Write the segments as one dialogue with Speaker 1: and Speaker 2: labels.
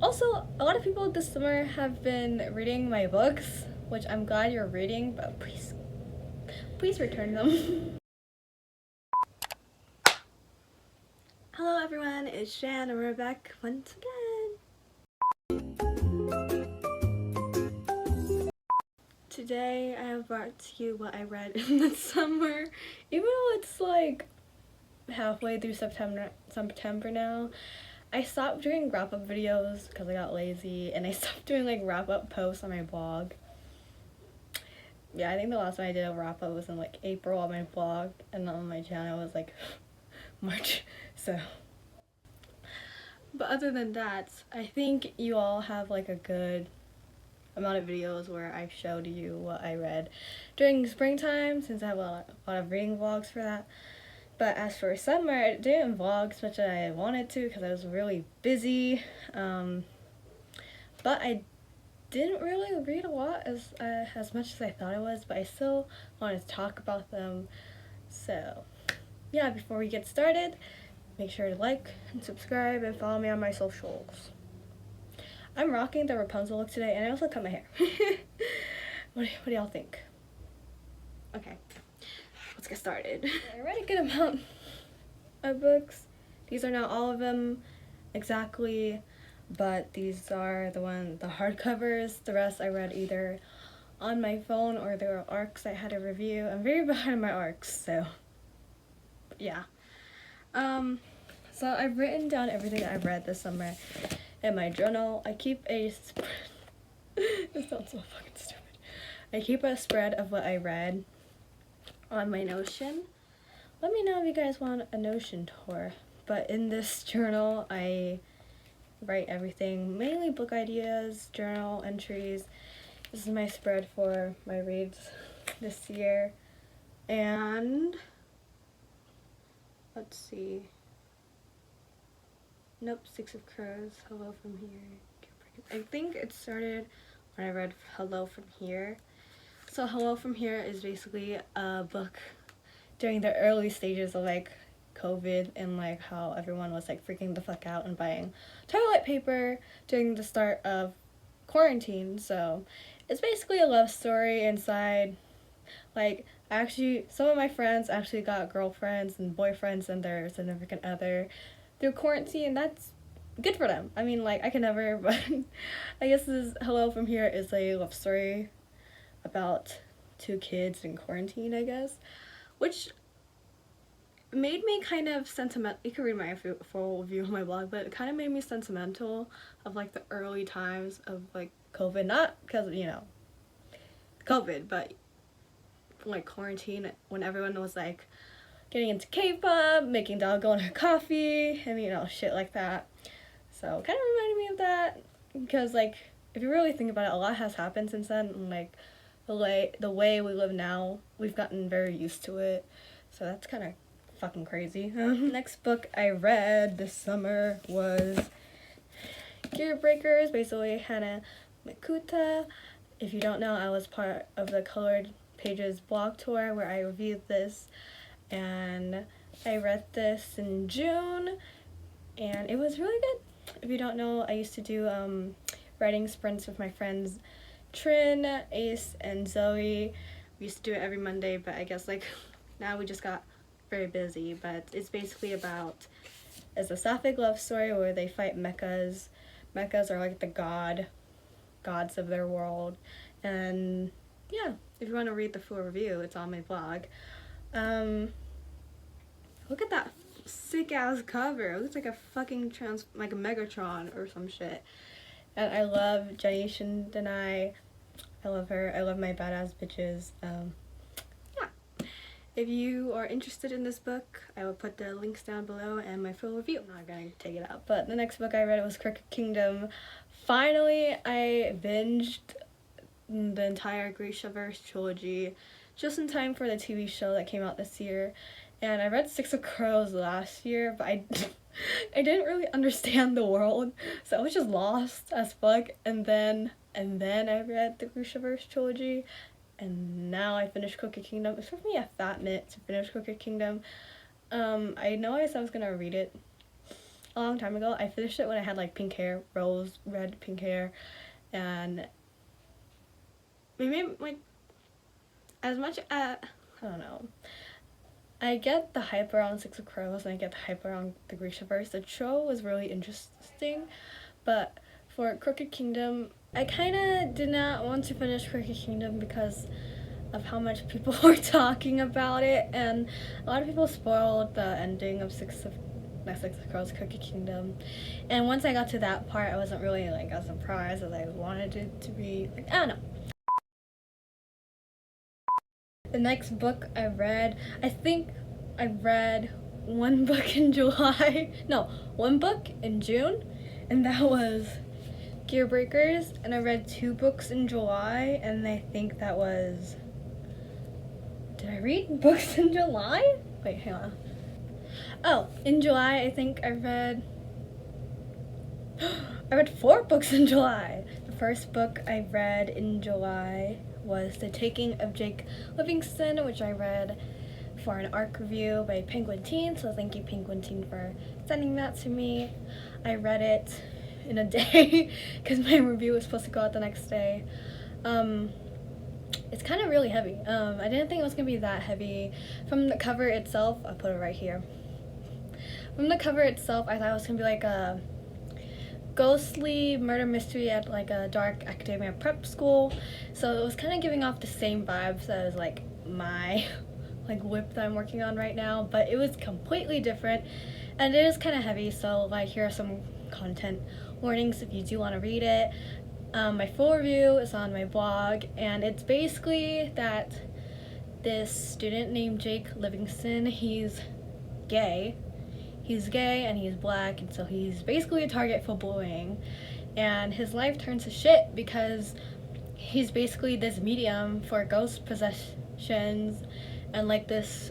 Speaker 1: Also, a lot of people this summer have been reading my books, which I'm glad you're reading, but please return them. Hello everyone, it's Shan and we're back once again. Today I have brought to you what I read in the summer. Even though it's like halfway through September now, I stopped doing wrap-up videos because I got lazy, and I stopped doing like wrap-up posts on my blog. Yeah, I think the last time I did a wrap-up was in like April on my blog, and on my channel was like March, so. But other than that, I think you all have like a good amount of videos where I've showed you what I read during springtime, since I have a lot of reading vlogs for that. But as for summer, I didn't vlog as much as I wanted to because I was really busy. But I didn't really read a lot as much as I thought I was, but I still wanted to talk about them. So yeah, before we get started, make sure to like and subscribe and follow me on my socials. I'm rocking the Rapunzel look today, and I also cut my hair. What do y'all think? Okay, let's get started. I read a good amount of books. These are not all of them exactly, but these are the hardcovers. The rest I read either on my phone or there were arcs I had to review. I'm very behind my arcs, so yeah. So I've written down everything I've read this summer in my journal. I keep a this sounds so fucking stupid. I keep a spread of what I read on my Notion. Let me know if you guys want a Notion tour. But in this journal, I write everything, mainly book ideas, journal entries. This is my spread for my reads this year. And let's see. Nope, Six of Crows, Hello From Here. I think it started when I read Hello From Here. So Hello From Here is basically a book during the early stages of like COVID and like how everyone was like freaking the fuck out and buying toilet paper during the start of quarantine. So it's basically a love story inside. Like actually some of my friends actually got girlfriends and boyfriends and their significant other through quarantine. That's good for them. I mean, like, I can never, but I guess this Hello From Here is a love story about two kids in quarantine, I guess, which made me kind of sentimental. You can read my full review on my blog, but it kind of made me sentimental of like the early times of like COVID, not because, you know, COVID, but like quarantine when everyone was like getting into K-pop, making dalgona coffee, and you know, shit like that. So kind of reminded me of that because like if you really think about it, a lot has happened since then, and like the way we live now, we've gotten very used to it. So that's kind of fucking crazy. Next book I read this summer was Gear Breakers, basically Hana Mikuta. If you don't know, I was part of the Colored Pages blog tour where I reviewed this, and I read this in June and it was really good. If you don't know, I used to do writing sprints with my friends Trin, Ace, and Zoe. We used to do it every Monday, but I guess like now we just got very busy. But it's basically about, it's a sapphic love story where they fight mechas. Mechas are like the gods of their world. And yeah, if you want to read the full review, it's on my blog. Look at that sick ass cover. It looks like a fucking like a Megatron or some shit. And I love Jenny Shindanai. I love her. I love my badass bitches. Yeah. If you are interested in this book, I will put the links down below and my full review. I'm not gonna take it out. But the next book I read was Crooked Kingdom. Finally, I binged the entire Grishaverse trilogy just in time for the TV show that came out this year. And I read Six of Crows last year, but I didn't really understand the world, so I was just lost as fuck. And then I read the Grishaverse trilogy, and now I finished Crooked Kingdom. It took me a fat minute to finish Crooked Kingdom. I know I said I was gonna read it a long time ago. I finished it when I had like pink hair, rose red pink hair, and maybe like as much as I don't know. I get the hype around Six of Crows and I get the hype around the Grishaverse. The show was really interesting, but for Crooked Kingdom, I kind of did not want to finish Crooked Kingdom because of how much people were talking about it, and a lot of people spoiled the ending of Six of Crows Crooked Kingdom. And once I got to that part, I wasn't really like as surprised as I wanted it to be. Like, I don't know. The next book I read, I think I read one book in July. No, one book in June, and that was Gear Breakers. And I read 2 books in July, and I think that was. Did I read books in July? Wait, hang on. Oh, in July, I think I read 4 books in July. The first book I read in July was The Taking of Jake Livingston, which I read for an ARC review by Penguin Teen, so thank you Penguin Teen for sending that to me. I read it in a day because my review was supposed to go out the next day. It's kind of really heavy. I didn't think it was going to be that heavy. From the cover itself, I'll put it right here. From the cover itself, I thought it was going to be like a ghostly murder mystery at like a dark academia prep school. So it was kind of giving off the same vibes as like my like whip that I'm working on right now, but it was completely different, and it is kind of heavy, so like here are some content warnings if you do want to read it. My full review is on my blog, and it's basically that this student named Jake Livingston, he's gay and he's black, and so he's basically a target for bullying, and his life turns to shit because he's basically this medium for ghost possessions, and like this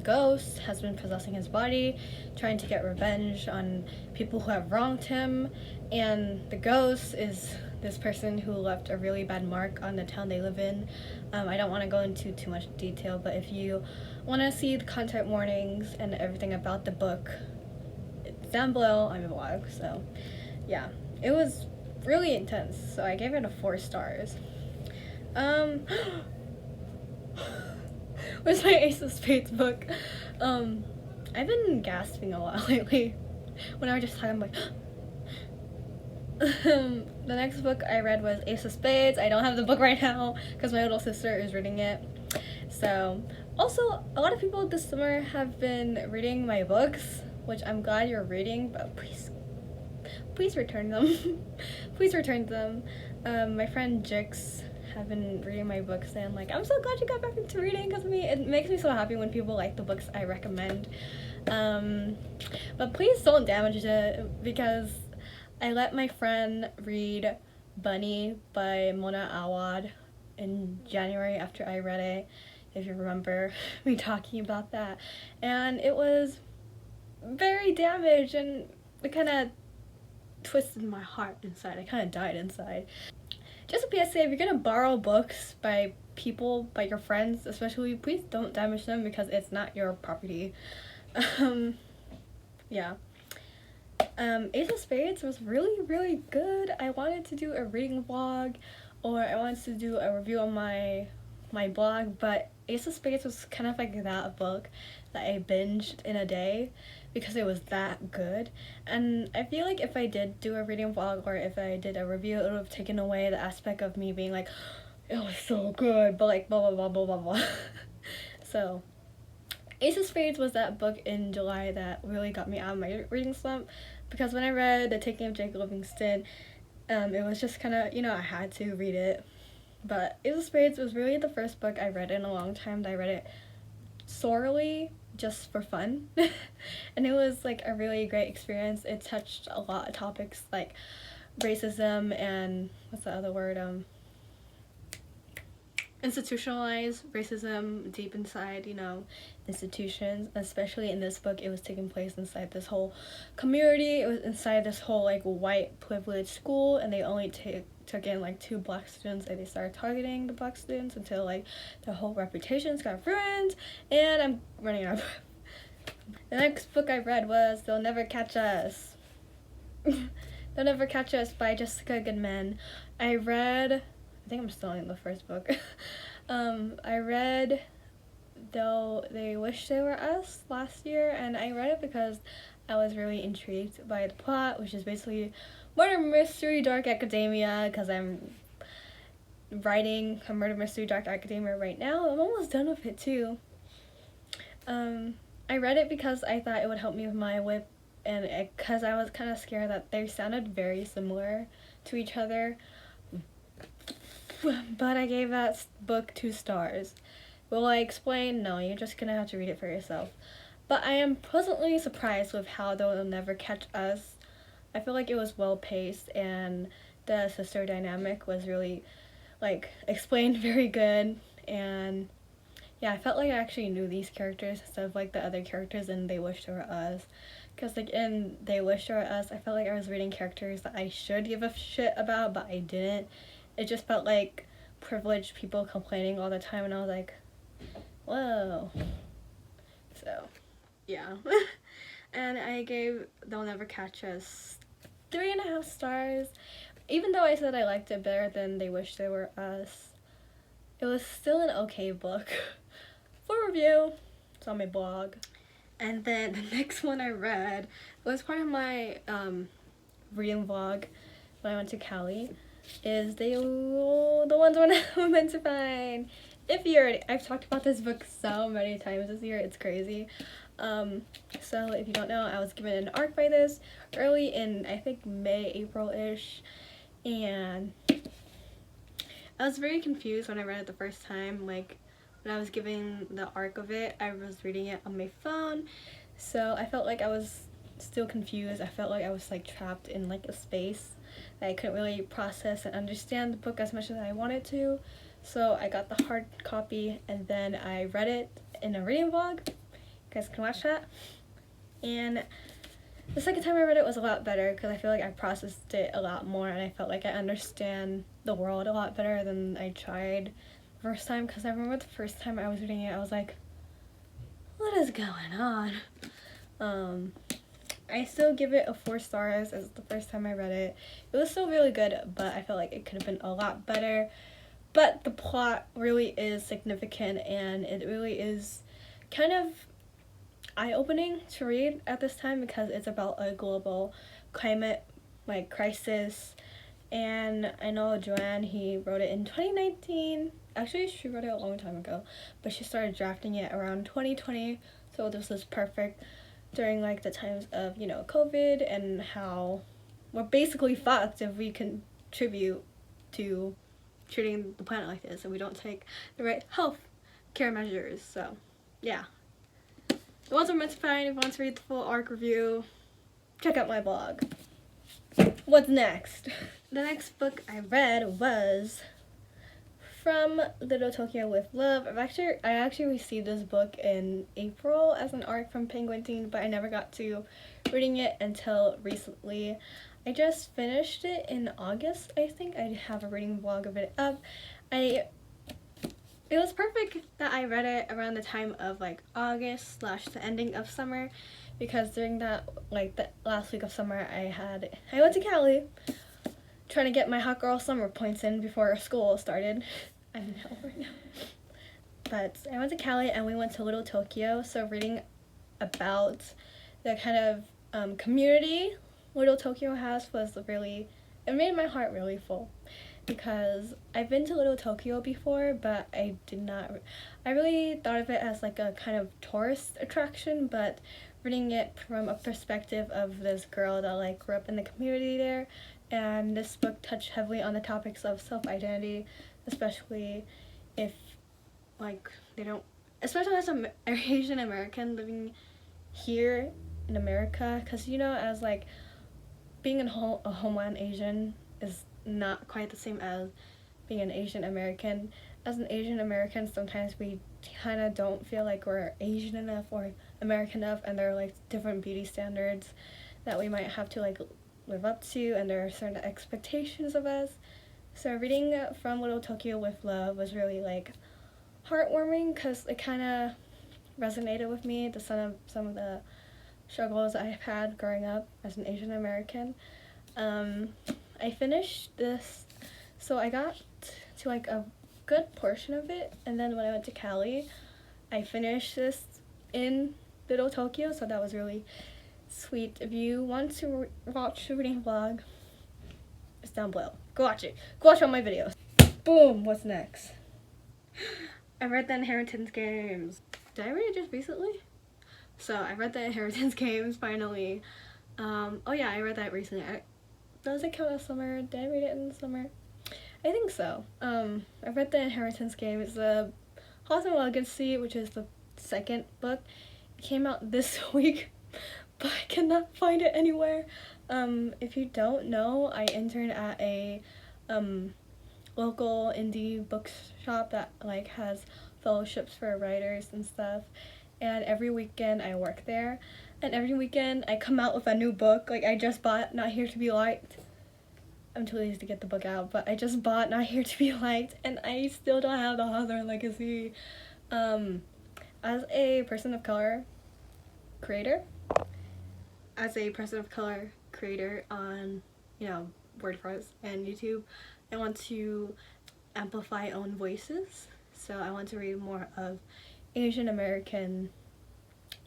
Speaker 1: ghost has been possessing his body, trying to get revenge on people who have wronged him, and the ghost is this person who left a really bad mark on the town they live in. I don't want to go into too much detail, but if you want to see the content warnings and everything about the book, it's down below on my blog. So yeah, it was really intense, so I gave it a 4 stars. Where's my Ace of Spades book? I've been gasping a lot lately. When I was just talking, I'm like the next book I read was Ace of Spades. I don't have the book right now because my little sister is reading it. So, also, a lot of people this summer have been reading my books, which I'm glad you're reading, but please return them. Please return them. My friend Jix have been reading my books, and like, I'm so glad you got back into reading because of me. It makes me so happy when people like the books I recommend. But please don't damage it, because I let my friend read Bunny by Mona Awad in January after I read it, if you remember me talking about that, and it was very damaged, and it kind of twisted my heart inside. I kind of died inside. Just a PSA, if you're gonna borrow books by people, by your friends especially, please don't damage them because it's not your property. Yeah. Ace of Spades was really, really good. I wanted to do a reading vlog, or I wanted to do a review on my blog, but Ace of Spades was kind of like that book that I binged in a day because it was that good. And I feel like if I did do a reading vlog, or if I did a review, it would have taken away the aspect of me being like, it was so good, but like blah blah blah blah blah blah. So Ace of Spades was that book in July that really got me out of my reading slump, because when I read The Taking of Jake Livingston, it was just kind of, I had to read it. But Ace of Spades was really the first book I read in a long time that I read it sorely just for fun. And it was like a really great experience. It touched a lot of topics like racism and what's the other word, institutionalized racism deep inside, institutions. Especially in this book, it was taking place inside this whole community. It was inside this whole like white privileged school, and they only took in like 2 black students, and they started targeting the black students until like their whole reputations got ruined. And I'm running out of The next book I read was They'll Never Catch Us. They'll Never Catch Us by Jessica Goodman. I think I'm still in the first book. I read Though They Wish They Were Us last year, and I read it because I was really intrigued by the plot, which is basically murder mystery dark academia, because I'm writing a murder mystery dark academia right now. I'm almost done with it too. I read it because I thought it would help me with my whip, and because I was kind of scared that they sounded very similar to each other. But I gave that book 2 stars. Will I explain? No, you're just gonna have to read it for yourself. But I am pleasantly surprised with how They'll Never Catch Us. I feel like it was well paced, and the sister dynamic was really explained very good. And yeah, I felt like I actually knew these characters instead of the other characters in They Wish They Were Us. Because in They Wish They Were Us, I felt like I was reading characters that I should give a shit about, but I didn't. It just felt like privileged people complaining all the time, and I was like, whoa. So, yeah. And I gave They'll Never Catch Us 3.5 stars. Even though I said I liked it better than They Wish They Were Us, it was still an okay book. For review, it's on my blog. And then the next one I read was part of my reading vlog when I went to Cali, is The Ones We're Meant to Find. I've talked about this book so many times this year, it's crazy. So if you don't know, I was given an ARC by this early in, I think, May, April-ish, and I was very confused when I read it the first time. When I was given the ARC of it, I was reading it on my phone, so I felt like I was still confused. I felt like I was trapped in a space that I couldn't really process and understand the book as much as I wanted to. So I got the hard copy, and then I read it in a reading vlog. You guys can watch that. And the second time I read it was a lot better because I feel like I processed it a lot more, and I felt like I understand the world a lot better than I tried the first time. Because I remember the first time I was reading it, I was like, what is going on? I still give it a 4 stars as the first time I read it. It was still really good, but I felt like it could have been a lot better. But the plot really is significant, and it really is kind of eye-opening to read at this time because it's about a global climate crisis. And I know Joanne, he wrote it in 2019. Actually, she wrote it a long time ago, but she started drafting it around 2020, so this was perfect during the times of COVID, and how we're basically fucked if we contribute to treating the planet like this and we don't take the right health care measures. So yeah, The Ones We're Meant to Find. If you want to read the full ARC review, check out my blog. What's next? The next book I read was From Little Tokyo with Love. I actually received this book in April as an ARC from Penguin Teen, but I never got to reading it until recently. I just finished it in August, I think. I have a reading vlog of it up. It was perfect that I read it around the time of August / the ending of summer, because during that the last week of summer I went to Cali trying to get my hot girl summer points in before school started. I'm in hell right now. But I went to Cali and we went to Little Tokyo, so reading about the kind of community Little Tokyo has it made my heart really full, because I've been to Little Tokyo before, but I really thought of it as a kind of tourist attraction, but reading it from a perspective of this girl that grew up in the community there, and this book touched heavily on the topics of self-identity, especially if they don't, especially as an Asian American living here in America, because as being a Homeland Asian is not quite the same as being an Asian American. As an Asian American, sometimes we kind of don't feel like we're Asian enough or American enough, and there are different beauty standards that we might have to live up to, and there are certain expectations of us. So reading From Little Tokyo with Love was really heartwarming, because it kind of resonated with me, some of the struggles I've had growing up as an Asian American. I finished this, so I got to like a good portion of it, and then when I went to Cali, I finished this in Little Tokyo, so that was really sweet. If you want to watch the reading vlog, it's down below. Go watch it. Go watch all my videos. Boom! What's next? I read The Inheritance Games. Did I read it just recently? So I read The Inheritance Games finally. Oh yeah, I read that recently. Does it count as summer? Did I read it in the summer? I think so. I read The Inheritance Game. It's the Hawthorne Legacy, which is the second book. It came out this week, but I cannot find it anywhere. If you don't know, I intern at a local indie bookshop that like has fellowships for writers and stuff, and every weekend I work there, and every weekend I come out with a new book. Like, I just bought Not Here to Be Liked. I'm too lazy to get the book out, but I just bought Not Here to Be Liked, and I still don't have the Hawthorne Legacy. As a person of color creator on, you know, WordPress and YouTube, I want to amplify own voices, so I want to read more of Asian American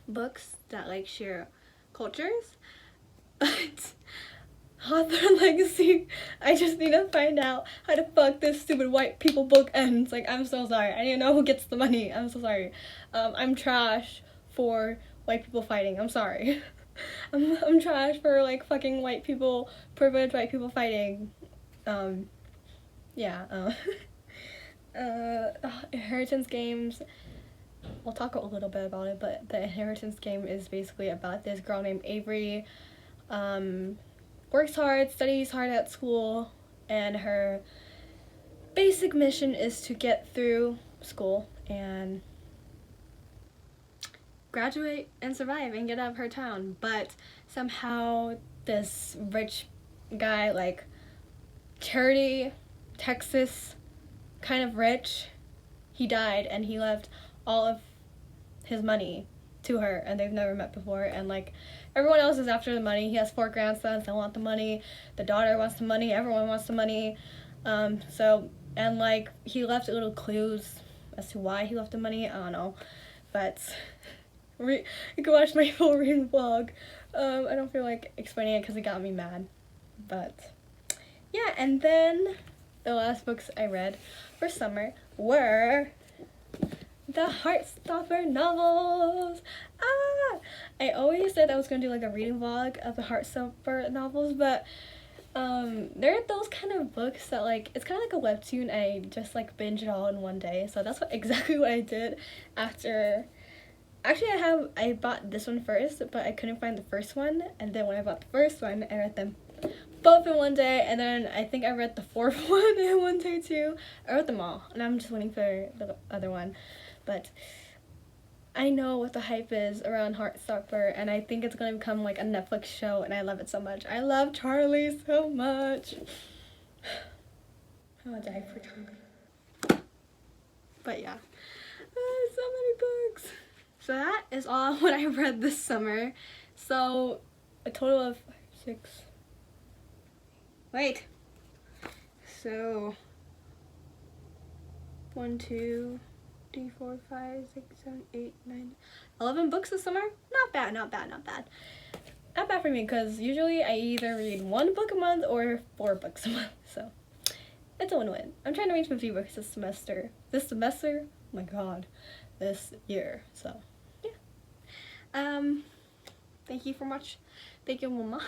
Speaker 1: books that like share cultures. But Hawthorne Legacy, I just need to find out how the fuck this stupid white people book ends. Like, I'm so sorry. I didn't know who gets the money. I'm so sorry. I'm trash for white people fighting. I'm sorry. I'm trash for like fucking white people, privileged white people fighting. Yeah. Inheritance Games. We'll talk a little bit about it, but the Inheritance Game is basically about this girl named Avery. Works hard, studies hard at school, and her basic mission is to get through school and graduate and survive and get out of her town. But somehow this rich guy, like Charity, Texas, kind of rich, he died and he left all of his money to her, and they've never met before, and like everyone else is after the money. He has 4 grandsons that want the money, the daughter wants the money, everyone wants the money. And like he left little clues as to why he left the money. I don't know, but you can watch my full reading vlog. I don't feel like explaining it because it got me mad, but yeah. And then the last books I read for summer were the Heartstopper novels. I always said I was gonna do like a reading vlog of the Heartstopper novels, but they're those kind of books that like, it's kind of like a webtoon. I just like binge it all in one day, so that's exactly what I did after. Actually, I bought this one first, but I couldn't find the first one, and then when I bought the first one, I read them both in one day, and then I think I read the 4th one in one day too. I read them all, and I'm just waiting for the other one. But I know what the hype is around Heartstopper, and I think it's gonna become like a Netflix show, and I love it so much. I love Charlie so much. I wanna die for Charlie. But yeah, so many books. So that is all what I read this summer. So a total of 6. Wait. So 1, 2, 3, 4, 5, 6, 7, 8, 9, 11 books this summer. Not bad, not bad, not bad. Not bad for me, because usually I either read 1 book a month or 4 books a month. So it's a win-win. I'm trying to read 50 books this semester. Oh my god. This year. So yeah. Thank you for much. Thank you, mama.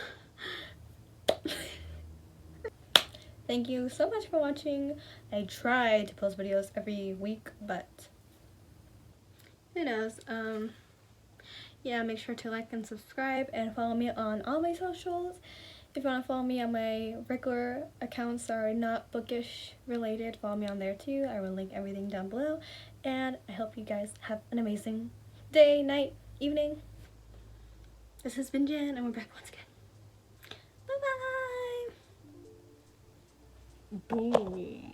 Speaker 1: Thank you so much for watching. I try to post videos every week, but who knows. Yeah, make sure to like and subscribe and follow me on all my socials. If you want to follow me on my regular accounts that are not bookish related, follow me on there too. I will link everything down below. And I hope you guys have an amazing day, night, evening. This has been Jen, and we're back once again. Bye-bye! Boom.